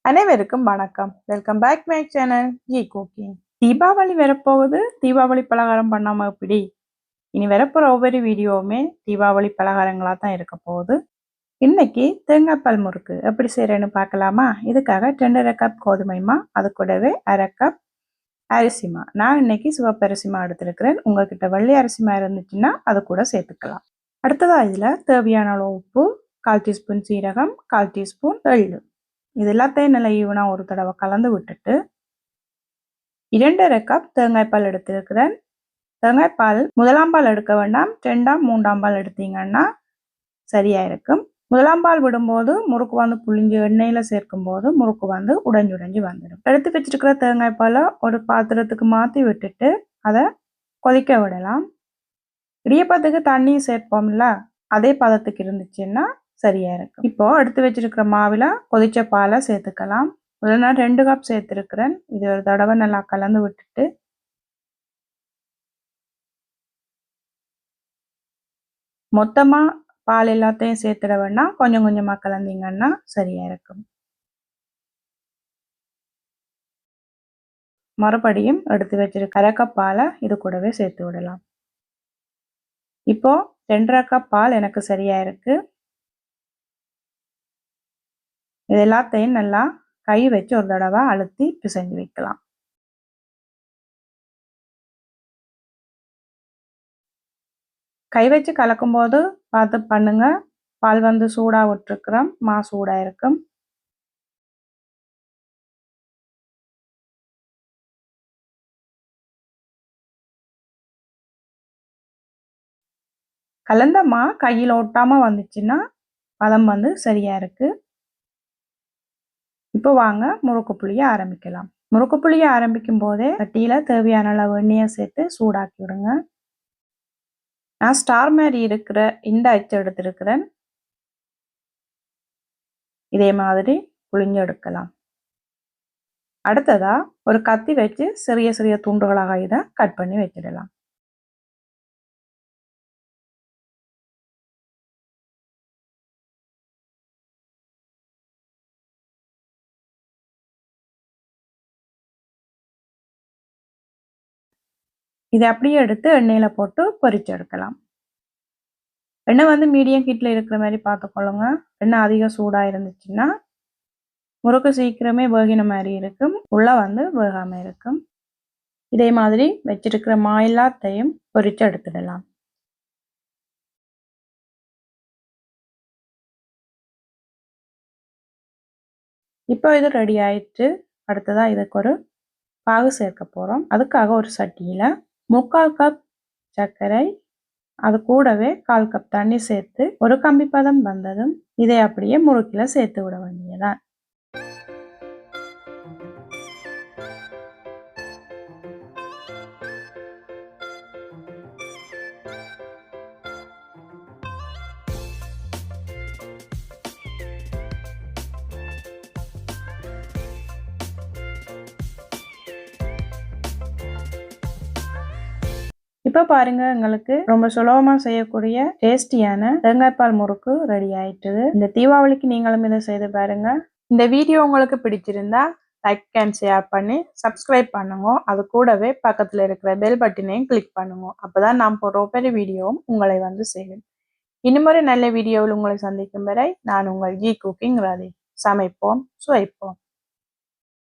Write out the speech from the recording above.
அனைவருக்கும் வணக்கம். Welcome back my channel G cooking. Deepavali வரப்போகுது. தீபாவளி பலகாரம் பண்ணாம எப்படி? இனி வரப்போற ஒவ்வொரு வீடியோவுமே தீபாவளி பலகாரங்களா தான் இருக்க போகுது. இன்னைக்கு தேங்காய் பால் முறுக்கு எப்படி செய்யறேன்னு பார்க்கலாமா? இதுக்காக 2.5 கப் கோதுமைமா, அது கூடவே 1/2 கப் அரிசிமா. நான் இன்னைக்கு சிவப்பு அரிசிமா எடுத்திருக்கிறேன். உங்ககிட்ட வெள்ளை அரிசிமா இருந்துச்சுன்னா அது கூட சேர்த்துக்கலாம். அடுத்ததா இதுல தேவையான அளவு உப்பு, 1/4 டீஸ்பூன் சீரகம், 1/4 டீஸ்பூன் எள்ளு. இது எல்லாத்தையும் நல்லா ஈவனாக ஒரு தடவை கலந்து விட்டுட்டு 2.5 கப் தேங்காய் பால் எடுத்துருக்கிறேன். தேங்காய் பால் முதலாம் பால் எடுக்க வேண்டாம், 2ஆம் 3ஆம் பால் எடுத்தீங்கன்னா சரியாக இருக்கும். முதலாம் பால் விடும்போது முறுக்கு வந்து புளிஞ்சு எண்ணெயில் சேர்க்கும் போது முறுக்கு வந்து உடைஞ்சு வந்துடும். எடுத்து வச்சிருக்கிற தேங்காய் பாலை ஒரு பாத்திரத்துக்கு மாற்றி விட்டுட்டு அதை கொதிக்க விடலாம். இடியப்பத்துக்கு தண்ணி சேர்ப்போம்ல, அதே பதத்துக்கு இருந்துச்சுன்னா சரியா இருக்கும். இப்போ எடுத்து வச்சிருக்கிற மாவுல கொதிச்ச பாலை சேர்த்துக்கலாம். முதல்ல நான் 2 கப் சேர்த்திருக்கிறேன். இது ஒரு தடவை நல்லா கலந்து விட்டுட்டு மொத்தமா பால் எல்லாத்தையும் சேர்த்துட வேண்டாம், கொஞ்சம் கொஞ்சமா கலந்தீங்கன்னா சரியா இருக்கும். மறுபடியும் எடுத்து வச்சிருக்க 1/2 கப் பாலை இது கூடவே சேர்த்து விடலாம். இப்போ 2.5 கப் பால் எனக்கு சரியா இருக்கு. இது எல்லாத்தையும் நல்லா கை வச்சு ஒரு தடவை அழுத்தி பிசைஞ்சு வைக்கலாம். கை வச்சு கலக்கும் போது பார்த்து பண்ணுங்க. பால் வந்து சூடா விட்டுருக்குறோம், மா சூடா இருக்கும். கலந்த மா கையில் ஒட்டாம வந்துச்சுன்னா பதம் வந்து சரியா இருக்கு. இப்போ வாங்க முறுக்கு புளிய ஆரம்பிக்கலாம். முறுக்கு புளிய ஆரம்பிக்கும் போதே சட்டியில தேவையான அளவு எண்ணெயை சேர்த்து சூடாக்கி விடுங்க. நான் ஸ்டார் மாதிரி இருக்கிற இந்த அச்சு எடுத்திருக்கிறேன். இதே மாதிரி புளிஞ்சு எடுக்கலாம். அடுத்ததா ஒரு கத்தி வச்சு சிறிய சிறிய துண்டுகளாக இதை கட் பண்ணி வச்சிடலாம். இதை அப்படியே எடுத்து எண்ணெயில போட்டு பொரிச்சு எடுக்கலாம். எண்ணெய் வந்து மீடியம் ஹீட்ல இருக்கிற மாதிரி பார்த்துக்கொள்ளுங்க. எண்ணெய் அதிகம் சூடா இருந்துச்சுன்னா முறுக்கு சீக்கிரமே வேகின மாதிரி இருக்கும், உள்ள வந்து வேகாம இருக்கும். இதே மாதிரி வச்சிருக்கிற மா எல்லாத்தையும் பொரிச்சு எடுத்துடலாம். இப்போ இது ரெடி ஆயிடுச்சு. அடுத்ததா இதுக்கு ஒரு பாகு சேர்க்க போறோம். அதுக்காக ஒரு சட்டியில 3/4 கப் சர்க்கரை, அது கூடவே 1/4 கப் தண்ணி சேர்த்து ஒரு கம்பி பதம் வந்ததும் இதை அப்படியே முறுக்கில சேர்த்து விட வேண்டியதான். இப்போ பாருங்க, எங்களுக்கு ரொம்ப சுலபமா செய்யக்கூடிய டேஸ்டியான தேங்காய் பால் முறுக்கு ரெடி ஆயிட்டுது. இந்த தீபாவளிக்கு நீங்களும் இதை செய்து பாருங்க. இந்த வீடியோ உங்களுக்கு பிடிச்சிருந்தா லைக் அண்ட் ஷேர் பண்ணி சப்ஸ்கிரைப் பண்ணுங்க. அது கூடவே பக்கத்துல இருக்கிற பெல் பட்டனையும் கிளிக் பண்ணுங்க. அப்பதான் நான் போடுற ஒவ்வொரு வீடியோவும் உங்களை வந்து சேரும். இன்னும் ஒரு நல்ல வீடியோவில் உங்களை சந்திக்கும் வரை நான் உங்கள் ஜி குக்கிங் ராதி. சமைப்போம், சுவைப்போம்.